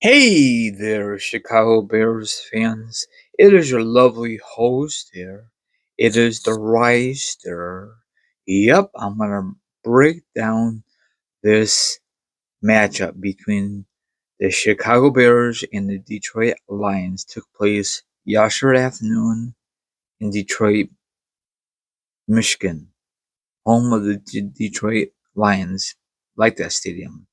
Hey there, Chicago Bears fans. It is your lovely host here. It is the Reister. Yep, I'm gonna break down this matchup between the Chicago Bears and the Detroit Lions. Took place yesterday afternoon in Detroit, Michigan, home of the Detroit Lions. Like that stadium.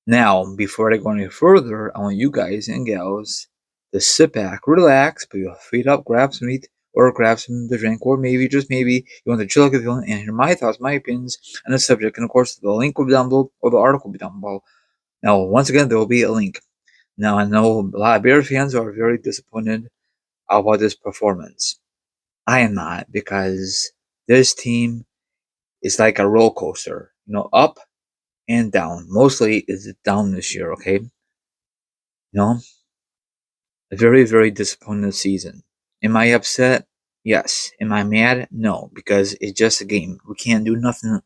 Now, before I go any further, I want you guys and gals to sit back, relax, put your feet up, grab some meat, or grab some to drink, or maybe, just maybe, you want to chill like a villain and hear my thoughts, my opinions on the subject. And of course, the link will be down below, or the article will be down below. Now, once again, there will be a link. Now, I know a lot of Bears fans are very disappointed about this performance. I am not, because this team is like a roller coaster, up and down. Mostly it's down this year, okay? No, a very, very disappointed season. Am I upset? Yes. Am I mad? No, because it's just a game. We can't do nothing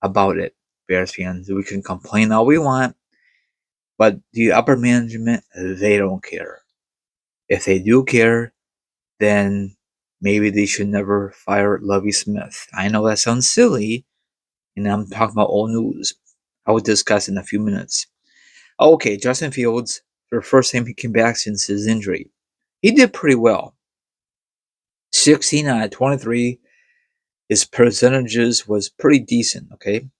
about it, Bears fans. We can complain all we want, but the upper management, they don't care. If they do care, then maybe they should never fire Lovie Smith. I know that sounds silly, and I'm talking about old news. I will discuss in a few minutes. Okay, Justin Fields, for the first time he came back since his injury. He did pretty well. 16 out of 23. His percentages was pretty decent, okay?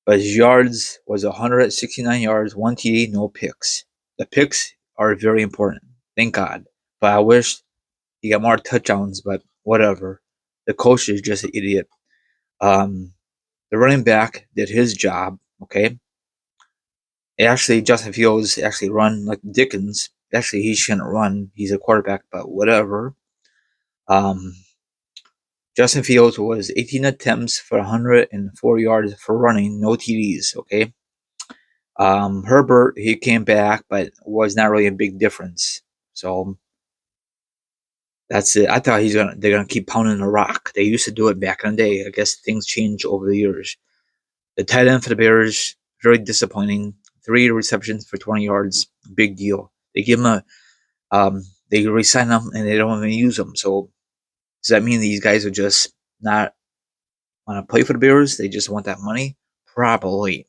But his yards was 169 yards, 1 TD, no picks. The picks are very important, thank God. But I wish he got more touchdowns, but whatever. The coach is just an idiot. Um, the running back did his job, okay? Actually, Justin Fields actually run like Dickens. Actually, he shouldn't run. He's a quarterback, but whatever. Um, Justin Fields was 18 attempts for 104 yards for running, no TDs. Okay. Herbert, he came back, but was not really a big difference. So that's it. I thought they're gonna keep pounding the rock. They used to do it back in the day. I guess things change over the years. The tight end for the Bears, very disappointing. 3 receptions for 20 yards, big deal. They give him they resign them and they don't even use them. So does that mean these guys are just not want to play for the Bears? They just want that money? Probably.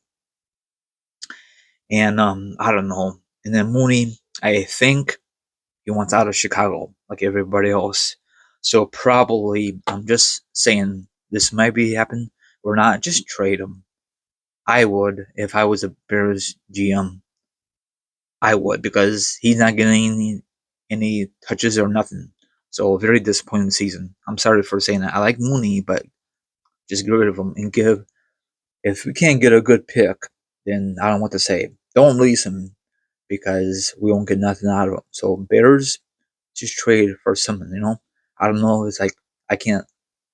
And I don't know. And then Mooney, I think he wants out of Chicago like everybody else. So probably, I'm just saying this might be happen or not. Just trade him. I would if I was a Bears GM. I would, because he's not getting any touches or nothing. So very disappointing season. I'm sorry for saying that. I like Mooney, but just get rid of him and give. If we can't get a good pick, then I don't know what to say. Don't release him, because we won't get nothing out of him. So Bears, just trade for someone. I don't know. It's like I can't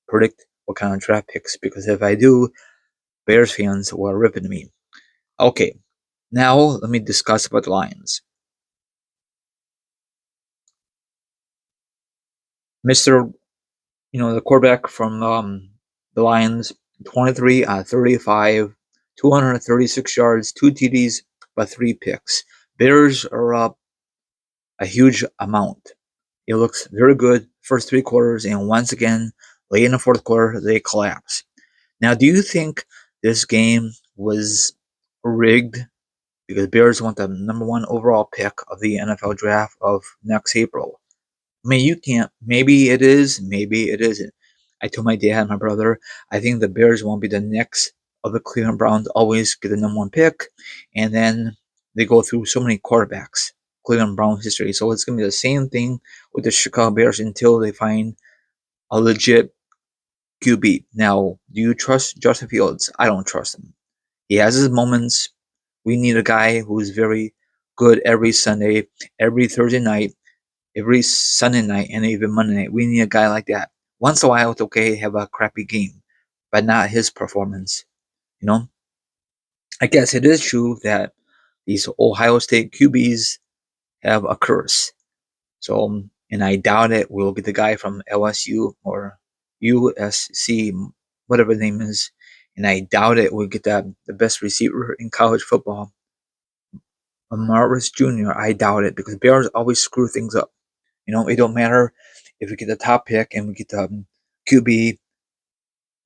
predict what kind of draft picks, because if I do, Bears fans will rip into me. Okay, now let me discuss about the Lions. Mister, the quarterback from the Lions, 23 out of 35, 236 yards, 2 TDs, but 3 picks. Bears are up a huge amount. It looks very good first 3 quarters, and once again, late in the fourth quarter, they collapse. Now, do you think this game was rigged because Bears want the number one overall pick of the NFL draft of next April? I mean, you can't. Maybe it is, maybe it isn't. I told my dad and my brother, I think the Bears won't be the next of the Cleveland Browns always get the number one pick, and then they go through so many quarterbacks. Cleveland Browns history. So it's gonna be the same thing with the Chicago Bears until they find a legit QB. Now, do you trust Justin Fields? I don't trust him. He has his moments. We need a guy who is very good every Sunday, every Thursday night, every Sunday night, and even Monday night. We need a guy like that. Once in a while, it's okay to have a crappy game, but not his performance. You know, I guess it is true that these Ohio State QBs have a curse. So, and I doubt it. We'll get the guy from LSU or USC, whatever the name is, and I doubt it. We'll get the best receiver in college football. Marvis Jr., I doubt it because Bears always screw things up. It don't matter if we get the top pick and we get the QB,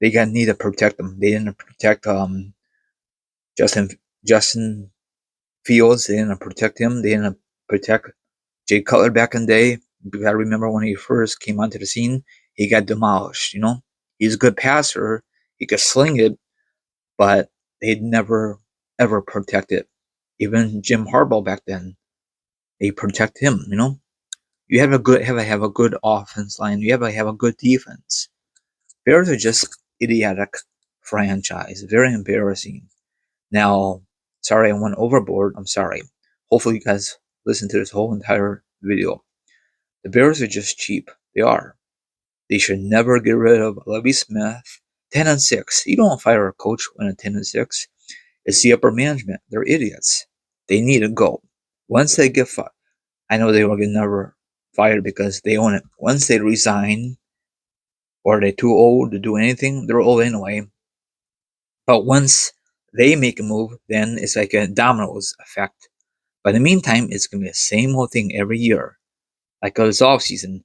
they got need to protect them. They didn't protect Justin Justin Fields. They didn't protect him. They didn't protect Jay Cutler back in the day. You gotta remember when he first came onto the scene, he got demolished. He's a good passer. He could sling it, but they'd never ever protect it. Even Jim Harbaugh back then, they protect him. You have a good offense line. You have a good defense. Bears are just idiotic franchise. Very embarrassing. Now, sorry I went overboard. I'm sorry. Hopefully you guys listen to this whole entire video. The Bears are just cheap. They are. They should never get rid of Lovie Smith. 10-6. You don't fire a coach when at 10-6. It's the upper management. They're idiots. They need to go. Once they get fired, I know they will get never fired because they own it. Once they resign or they're too old to do anything, they're old anyway. But once they make a move, then it's like a dominoes effect. But in the meantime, it's gonna be the same old thing every year. Like this off season,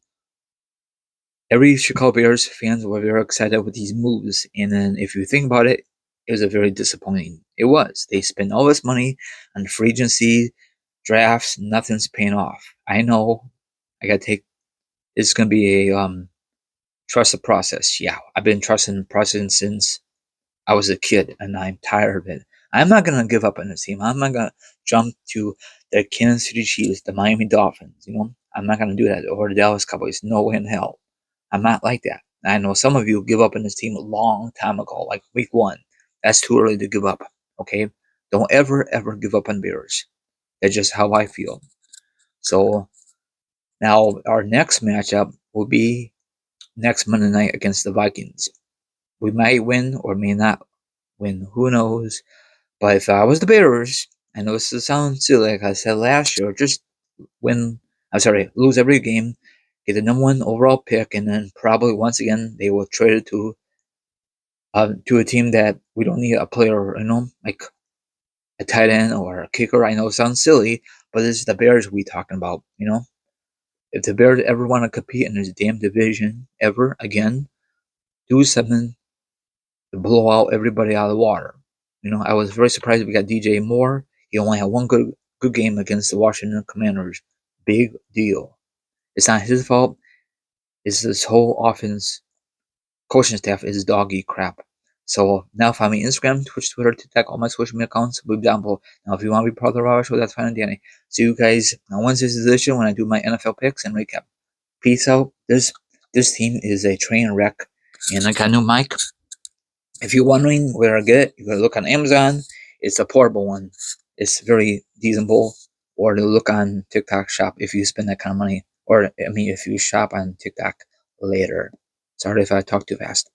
every Chicago Bears fans were very excited with these moves, and then if you think about it, it was a very disappointing. It was. They spent all this money on free agency, drafts, nothing's paying off. I know. I gotta take. It's gonna be a trust the process. Yeah, I've been trusting the process since I was a kid, and I'm tired of it. I'm not gonna give up on this team. I'm not gonna jump to the Kansas City Chiefs, the Miami Dolphins. I'm not gonna do that, or the Dallas Cowboys. No way in hell. I'm not like that. I know some of you give up on this team a long time ago, like week 1. That's too early to give up. Okay, don't ever give up on Bears. That's just how I feel. So now our next matchup will be next Monday night against the Vikings. We might win or may not win. Who knows? But if I was the Bears, I know this sounds silly, like I said last year, just lose every game, get the number 1 overall pick, and then probably once again they will trade it to a team that we don't need a player, like a tight end or a kicker. I know it sounds silly, but this is the Bears we talking about. If the Bears ever want to compete in this damn division ever again, do something to blow out everybody out of the water. I was very surprised we got DJ Moore. He only had one good game against the Washington Commanders. Big deal. It's not his fault. It's this whole offense coaching staff is doggy crap. So now find me Instagram, Twitch, Twitter, TikTok, all my social media accounts will be down below. Now if you want to be part of the Raw Show, that's fine and dandy. See you guys on Wednesday's edition when I do my NFL picks and recap. Peace out. This team is a train wreck, and I got a new mic. If you're wondering where I get it, you can look on Amazon. It's a portable one. It's very reasonable. Or to look on TikTok Shop if you spend that kind of money. Or, if you shop on TikTok later. Sorry if I talk too fast.